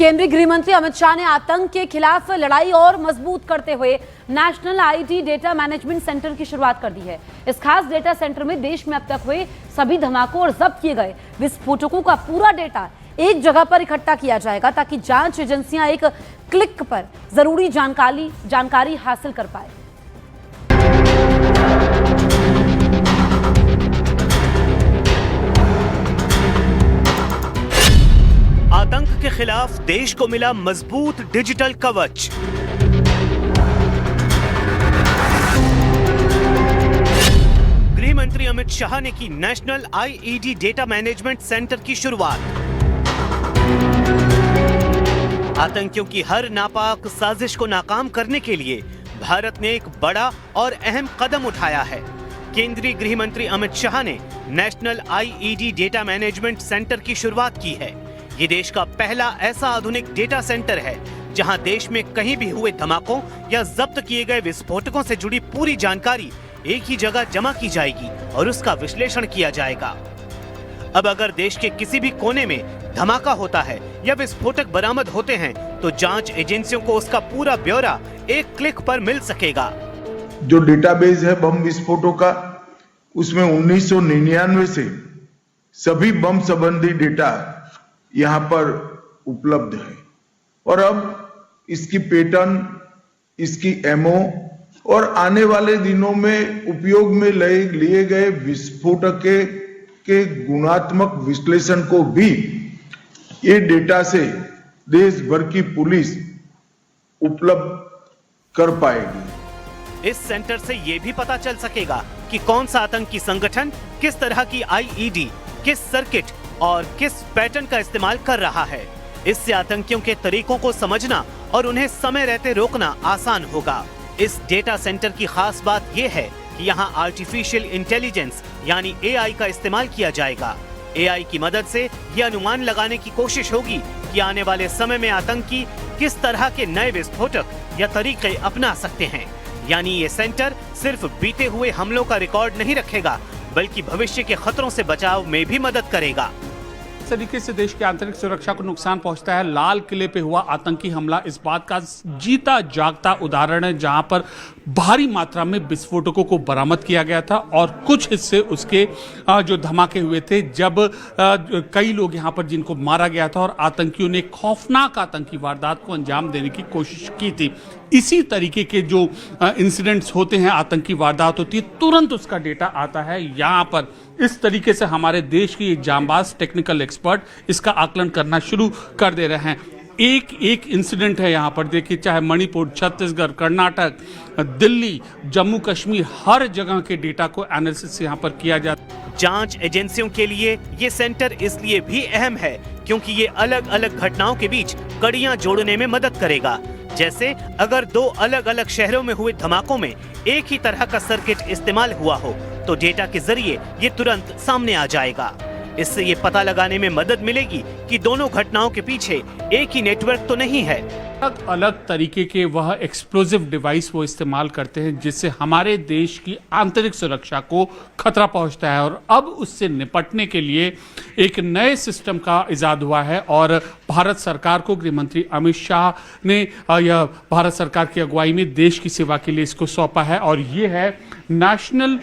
केंद्रीय गृह मंत्री अमित शाह ने आतंक के खिलाफ लड़ाई और मजबूत करते हुए national ID data management centre की शुरुआत कर दी है। इस खास डेटा सेंटर में देश में अब तक हुए सभी धमाकों और जब्त किए गए विस्फोटकों का पूरा डेटा एक जगह पर इकट्ठा किया जाएगा ताकि जांच एजेंसियां एक क्लिक पर जरूरी जानकारी हासिल कर पाए। आतंक के खिलाफ देश को मिला मजबूत डिजिटल कवच। गृह मंत्री अमित शाह ने की national IED data management centre की शुरुआत। आतंकियों की हर नापाक साजिश को नाकाम करने के लिए भारत ने एक बड़ा और अहम कदम उठाया है। केंद्रीय गृह मंत्री अमित शाह ने national IED data management centre की शुरुआत की है। ये देश का पहला ऐसा आधुनिक डेटा सेंटर है जहां देश में कहीं भी हुए धमाकों या जब्त किए गए विस्फोटकों से जुड़ी पूरी जानकारी एक ही जगह जमा की जाएगी और उसका विश्लेषण किया जाएगा। अब अगर देश के किसी भी कोने में धमाका होता है या विस्फोटक बरामद होते हैं तो जांच एजेंसियों को उसका पूरा ब्यौरा एक क्लिक पर मिल सकेगा। जो डेटाबेस है बम विस्फोटों का, उसमें 1999 से सभी बम संबंधी डेटा यहाँ पर उपलब्ध है और अब इसकी पैटर्न, इसकी एमओ और आने वाले दिनों में उपयोग में लिए गए विस्फोटक के गुणात्मक विश्लेषण को भी ये डेटा से देश भर की पुलिस उपलब्ध कर पाएगी। इस सेंटर से ये भी पता चल सकेगा कि कौन सा आतंकी संगठन किस तरह की आईईडी, किस सर्किट और किस पैटर्न का इस्तेमाल कर रहा है। इससे आतंकियों के तरीकों को समझना और उन्हें समय रहते रोकना आसान होगा। इस डेटा सेंटर की खास बात यह है कि यहाँ आर्टिफिशियल इंटेलिजेंस यानी एआई का इस्तेमाल किया जाएगा। एआई की मदद से यह अनुमान लगाने की कोशिश होगी कि आने वाले समय में आतंकी किस तरह के नए विस्फोटक या तरीके अपना सकते हैं। यानी ये सेंटर सिर्फ बीते हुए हमलों का रिकॉर्ड नहीं रखेगा बल्कि भविष्य के खतरों से बचाव में भी मदद करेगा। इस तरीके से देश की आंतरिक सुरक्षा को नुकसान पहुंचता है। लाल किले पे हुआ आतंकी हमला इस बात का जीता जागता उदाहरण है, जहां पर भारी मात्रा में विस्फोटकों को बरामद किया गया था और कुछ हिस्से उसके जो धमाके हुए थे जब कई लोग यहां पर जिनको मारा गया था और आतंकियों ने खौफनाक आतंकी वारदात को अंजाम देने की कोशिश की थी। इसी तरीके के जो इंसिडेंट्स होते हैं, आतंकी वारदात होती है, तुरंत उसका डेटा आता है यहाँ पर। इस तरीके से हमारे देश की जांबाज टेक्निकल एक्सपर्ट इसका आकलन करना शुरू कर दे रहे हैं। एक एक इंसिडेंट है यहाँ पर, देखिए चाहे मणिपुर, छत्तीसगढ़, कर्नाटक, दिल्ली, जम्मू कश्मीर, हर जगह के डेटा को एनालिसिस यहाँ पर किया जाता है। जांच एजेंसियों के लिए ये सेंटर इसलिए भी अहम है क्योंकि ये अलग अलग घटनाओं के बीच कड़ियां जोड़ने में मदद करेगा। जैसे अगर दो अलग अलग शहरों में हुए धमाकों में एक ही तरह का सर्किट इस्तेमाल हुआ हो तो डेटा के जरिए ये तुरंत सामने आ जाएगा। इससे ये पता लगाने में मदद मिलेगी कि दोनों घटनाओं के पीछे एक ही नेटवर्क तो नहीं है। अलग अलग तरीके के वह एक्सप्लोजिव डिवाइस वो इस्तेमाल करते हैं जिससे हमारे देश की आंतरिक सुरक्षा को खतरा पहुंचता है और अब उससे निपटने के लिए एक नए सिस्टम का इजाद हुआ है और भारत सरकार को गृह मंत्री अमित शाह ने यह भारत सरकार की अगुवाई में देश की सेवा के लिए इसको सौंपा है और ये है national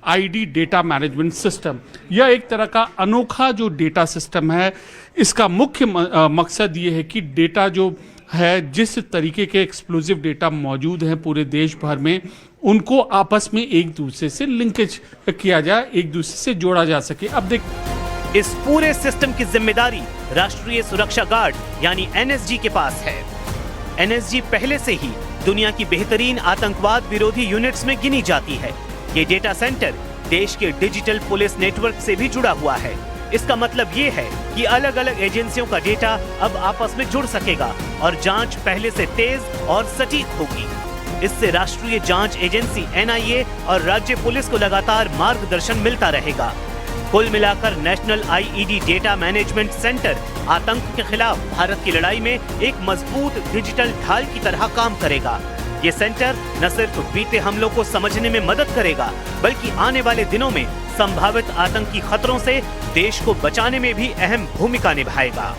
ID data management system. यह एक तरह का अनोखा जो डेटा सिस्टम है, इसका मुख्य मकसद ये है कि डेटा जो है, जिस तरीके के एक्सप्लोजिव डेटा मौजूद हैं पूरे देश भर में, उनको आपस में एक दूसरे से लिंकेज किया जाए, एक दूसरे से जोड़ा जा सके। अब देख, इस पूरे सिस्टम की जिम्मेदारी राष्ट्रीय सुरक्षा गार्ड यानी एनएसजी के पास है। एनएसजी पहले से ही दुनिया की बेहतरीन आतंकवाद विरोधी यूनिट्स में गिनी जाती है। ये डेटा सेंटर देश के डिजिटल पुलिस नेटवर्क से भी जुड़ा हुआ है। इसका मतलब ये है कि अलग अलग एजेंसियों का डेटा अब आपस में जुड़ सकेगा और जांच पहले से तेज और सटीक होगी। इससे राष्ट्रीय जांच एजेंसी एनआईए और राज्य पुलिस को लगातार मार्गदर्शन मिलता रहेगा। कुल मिलाकर national IED data management centre आतंक के खिलाफ भारत की लड़ाई में एक मजबूत डिजिटल ढाल की तरह काम करेगा। ये सेंटर न सिर्फ बीते हमलों को समझने में मदद करेगा बल्कि आने वाले दिनों में संभावित आतंकी खतरों से देश को बचाने में भी अहम भूमिका निभाएगा।